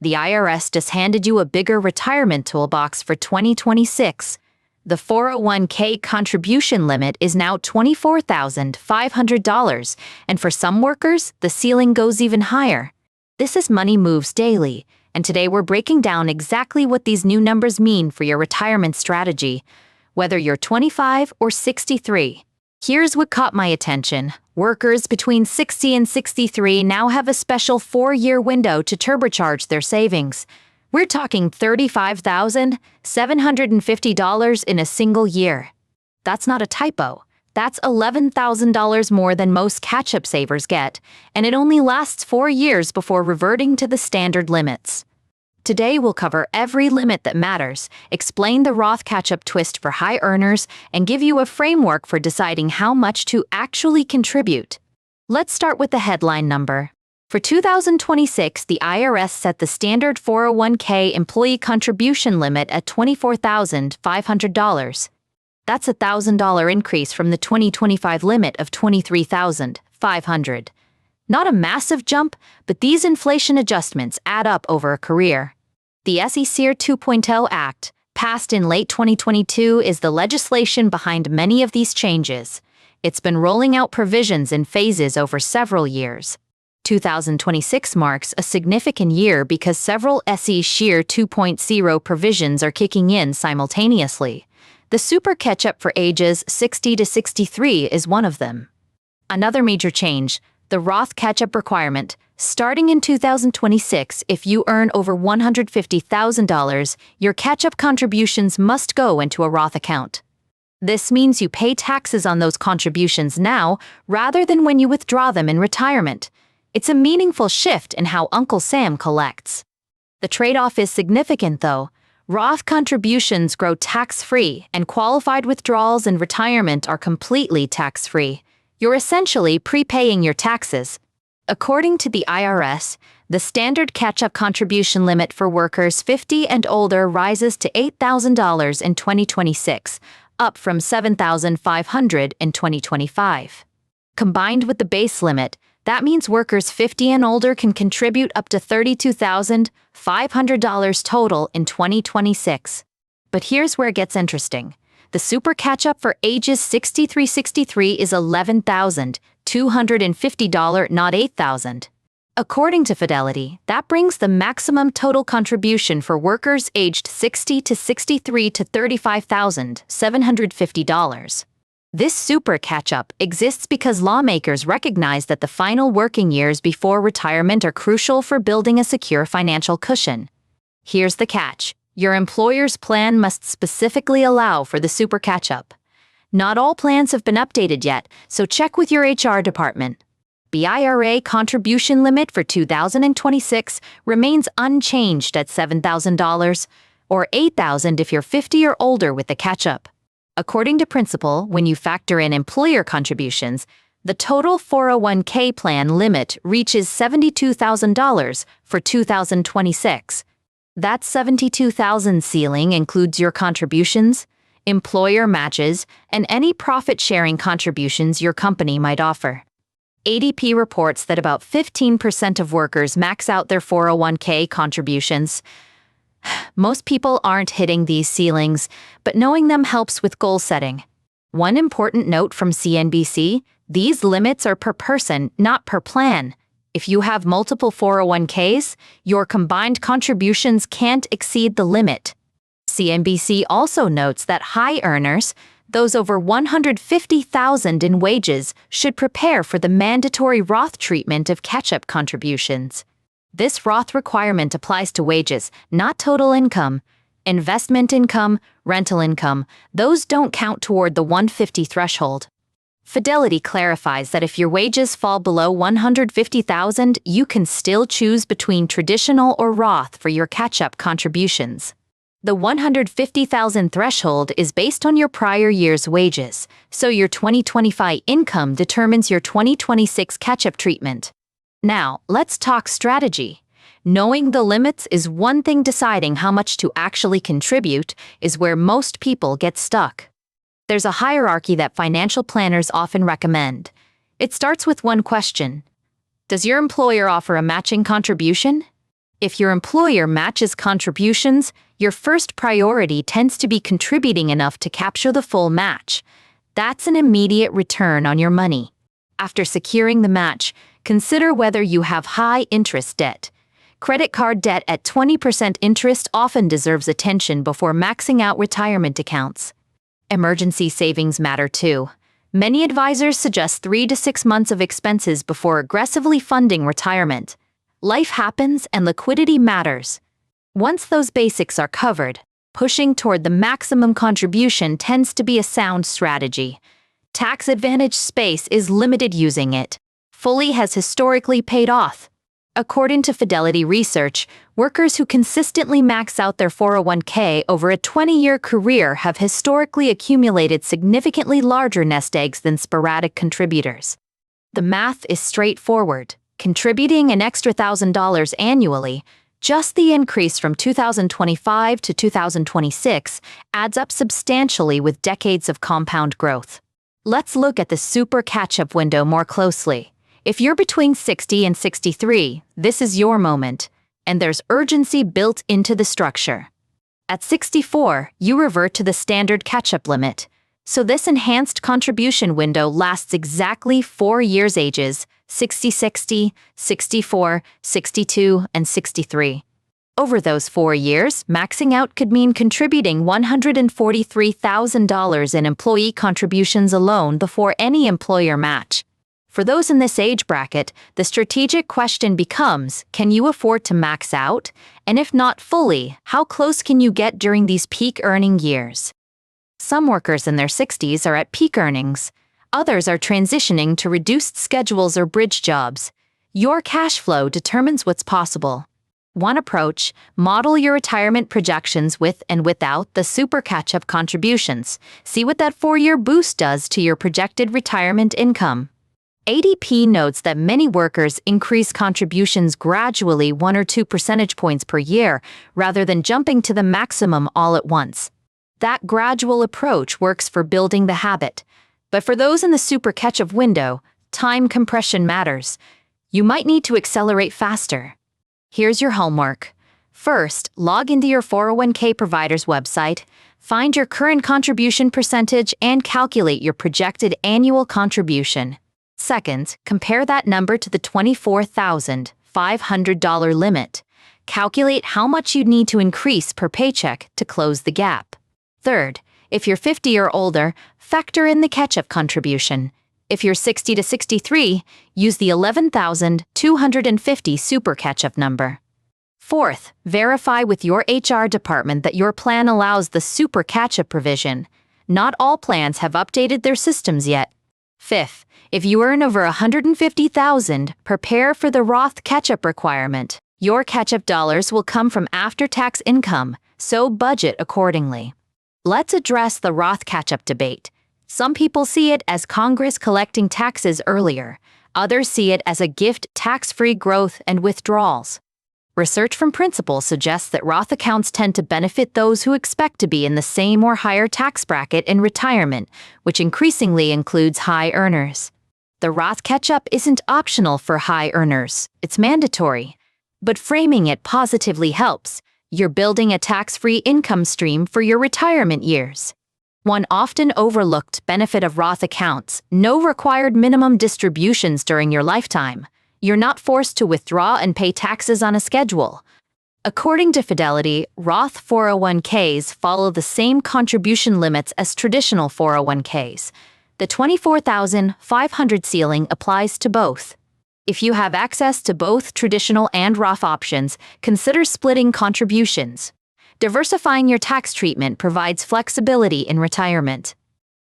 The IRS just handed you a bigger retirement toolbox for 2026. The 401k contribution limit is now $24,500, and for some workers, the ceiling goes even higher. This is Money Moves Daily, and today we're breaking down exactly what these new numbers mean for your retirement strategy, whether you're 25 or 63. Here's what caught my attention. Workers between 60 and 63 now have a special 4-year window to turbocharge their savings. We're talking $35,750 in a single year. That's not a typo. That's $11,000 more than most catch-up savers get, and it only lasts 4 years before reverting to the standard limits. Today we'll cover every limit that matters, explain the Roth catch-up twist for high earners, and give you a framework for deciding how much to actually contribute. Let's start with the headline number. For 2026, the IRS set the standard 401k employee contribution limit at $24,500. That's a $1,000 increase from the 2025 limit of $23,500. Not a massive jump, but these inflation adjustments add up over a career. The SEC 2.0 Act, passed in late 2022, is the legislation behind many of these changes. It's been rolling out provisions in phases over several years. 2026 marks a significant year because several SEC 2.0 provisions are kicking in simultaneously. The super catch-up for ages 60 to 63 is one of them. Another major change, the Roth catch-up requirement. Starting in 2026, if you earn over $150,000, your catch-up contributions must go into a Roth account. This means you pay taxes on those contributions now rather than when you withdraw them in retirement. It's a meaningful shift in how Uncle Sam collects. The trade-off is significant, though. Roth contributions grow tax-free, and qualified withdrawals in retirement are completely tax-free. You're essentially prepaying your taxes. According to the IRS, the standard catch-up contribution limit for workers 50 and older rises to $8,000 in 2026, up from $7,500 in 2025. Combined with the base limit, that means workers 50 and older can contribute up to $32,500 total in 2026. But here's where it gets interesting. The super catch-up for ages 63 is $11,250, not $8,000. According to Fidelity, that brings the maximum total contribution for workers aged 60 to 63 to $35,750. This super catch-up exists because lawmakers recognize that the final working years before retirement are crucial for building a secure financial cushion. Here's the catch. Your employer's plan must specifically allow for the super catch-up. Not all plans have been updated yet, so check with your HR department. The IRA contribution limit for 2026 remains unchanged at $7,000, or $8,000 if you're 50 or older with the catch-up. According to Principal, when you factor in employer contributions, the total 401k plan limit reaches $72,000 for 2026. That $72,000 ceiling includes your contributions, employer matches, and any profit-sharing contributions your company might offer. ADP reports that about 15% of workers max out their 401k contributions. Most people aren't hitting these ceilings, but knowing them helps with goal setting. One important note from CNBC, these limits are per person, not per plan. If you have multiple 401ks, your combined contributions can't exceed the limit. CNBC also notes that high earners, those over $150,000 in wages, should prepare for the mandatory Roth treatment of catch-up contributions. This Roth requirement applies to wages, not total income. Investment income, rental income, those don't count toward the 150 threshold. Fidelity clarifies that if your wages fall below $150,000, you can still choose between traditional or Roth for your catch-up contributions. The $150,000 threshold is based on your prior year's wages, so your 2025 income determines your 2026 catch-up treatment. Now, let's talk strategy. Knowing the limits is one thing, deciding how much to actually contribute is where most people get stuck. There's a hierarchy that financial planners often recommend. It starts with one question. Does your employer offer a matching contribution? If your employer matches contributions, your first priority tends to be contributing enough to capture the full match. That's an immediate return on your money. After securing the match, consider whether you have high interest debt. Credit card debt at 20% interest often deserves attention before maxing out retirement accounts. Emergency savings matter too. Many advisors suggest 3 to 6 months of expenses before aggressively funding retirement. Life happens and liquidity matters. Once those basics are covered, pushing toward the maximum contribution tends to be a sound strategy. Tax-advantaged space is limited using it. Fully has historically paid off. According to Fidelity Research, workers who consistently max out their 401k over a 20-year career have historically accumulated significantly larger nest eggs than sporadic contributors. The math is straightforward. Contributing an extra $1,000 annually, just the increase from 2025 to 2026, adds up substantially with decades of compound growth. Let's look at the super catch-up window more closely. If you're between 60 and 63, this is your moment, and there's urgency built into the structure. At 64, you revert to the standard catch-up limit, so this enhanced contribution window lasts exactly 4 years ages 60-60, 64, 62, and 63. Over those 4 years, maxing out could mean contributing $143,000 in employee contributions alone before any employer match. For those in this age bracket, the strategic question becomes, can you afford to max out? And if not fully, how close can you get during these peak earning years? Some workers in their 60s are at peak earnings. Others are transitioning to reduced schedules or bridge jobs. Your cash flow determines what's possible. One approach, model your retirement projections with and without the super catch-up contributions. See what that 4-year boost does to your projected retirement income. ADP notes that many workers increase contributions gradually 1 or 2 percentage points per year, rather than jumping to the maximum all at once. That gradual approach works for building the habit. But for those in the super catch-up window, time compression matters. You might need to accelerate faster. Here's your homework. First, log into your 401k provider's website, find your current contribution percentage, and calculate your projected annual contribution. Second, compare that number to the $24,500 limit. Calculate how much you'd need to increase per paycheck to close the gap. Third, if you're 50 or older, factor in the catch-up contribution. If you're 60 to 63, use the $11,250 super catch-up number. Fourth, verify with your HR department that your plan allows the super catch-up provision. Not all plans have updated their systems yet. Fifth, if you earn over $150,000, prepare for the Roth catch-up requirement. Your catch-up dollars will come from after-tax income, so budget accordingly. Let's address the Roth catch-up debate. Some people see it as Congress collecting taxes earlier. Others see it as a gift, tax-free growth and withdrawals. Research from Principal suggests that Roth accounts tend to benefit those who expect to be in the same or higher tax bracket in retirement, which increasingly includes high earners. The Roth catch-up isn't optional for high earners, it's mandatory. But framing it positively helps. You're building a tax-free income stream for your retirement years. One often overlooked benefit of Roth accounts: no required minimum distributions during your lifetime. You're not forced to withdraw and pay taxes on a schedule. According to Fidelity, Roth 401ks follow the same contribution limits as traditional 401ks. The $24,500 ceiling applies to both. If you have access to both traditional and Roth options, consider splitting contributions. Diversifying your tax treatment provides flexibility in retirement.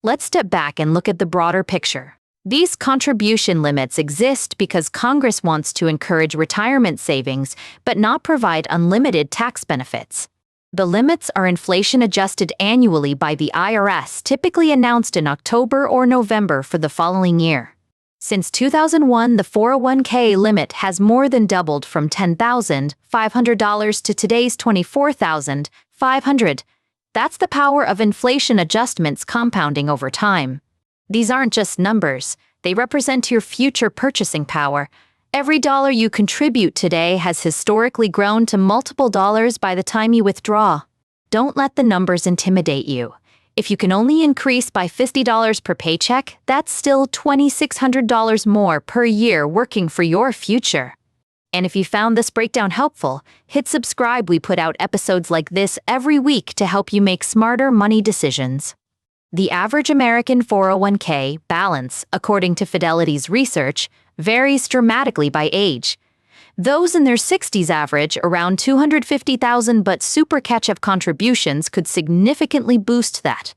Let's step back and look at the broader picture. These contribution limits exist because Congress wants to encourage retirement savings but not provide unlimited tax benefits. The limits are inflation-adjusted annually by the IRS, typically announced in October or November for the following year. Since 2001, the 401k limit has more than doubled from $10,500 to today's $24,500. That's the power of inflation adjustments compounding over time. These aren't just numbers, they represent your future purchasing power. Every dollar you contribute today has historically grown to multiple dollars by the time you withdraw. Don't let the numbers intimidate you. If you can only increase by $50 per paycheck, that's still $2,600 more per year working for your future. And if you found this breakdown helpful, hit subscribe. We put out episodes like this every week to help you make smarter money decisions. The average American 401k balance, according to Fidelity's research, varies dramatically by age. Those in their 60s average around $250,000, but super catch-up contributions could significantly boost that.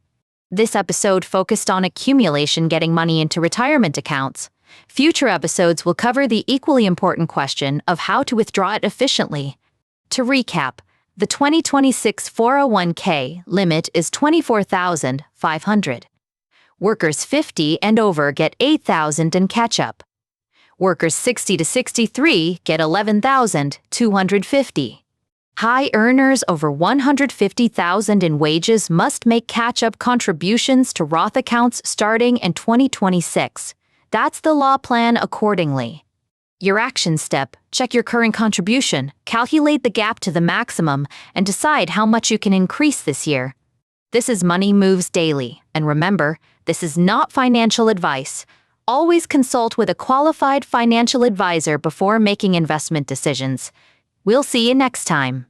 This episode focused on accumulation, getting money into retirement accounts. Future episodes will cover the equally important question of how to withdraw it efficiently. To recap, the 2026 401k limit is $24,500. Workers 50 and over get $8,000 in catch-up. Workers 60 to 63 get $11,250. High earners over $150,000 in wages must make catch-up contributions to Roth accounts starting in 2026. That's the law. Plan accordingly. Your action step: check your current contribution, calculate the gap to the maximum, and decide how much you can increase this year. This is Money Moves Daily, and remember, this is not financial advice. Always consult with a qualified financial advisor before making investment decisions. We'll see you next time.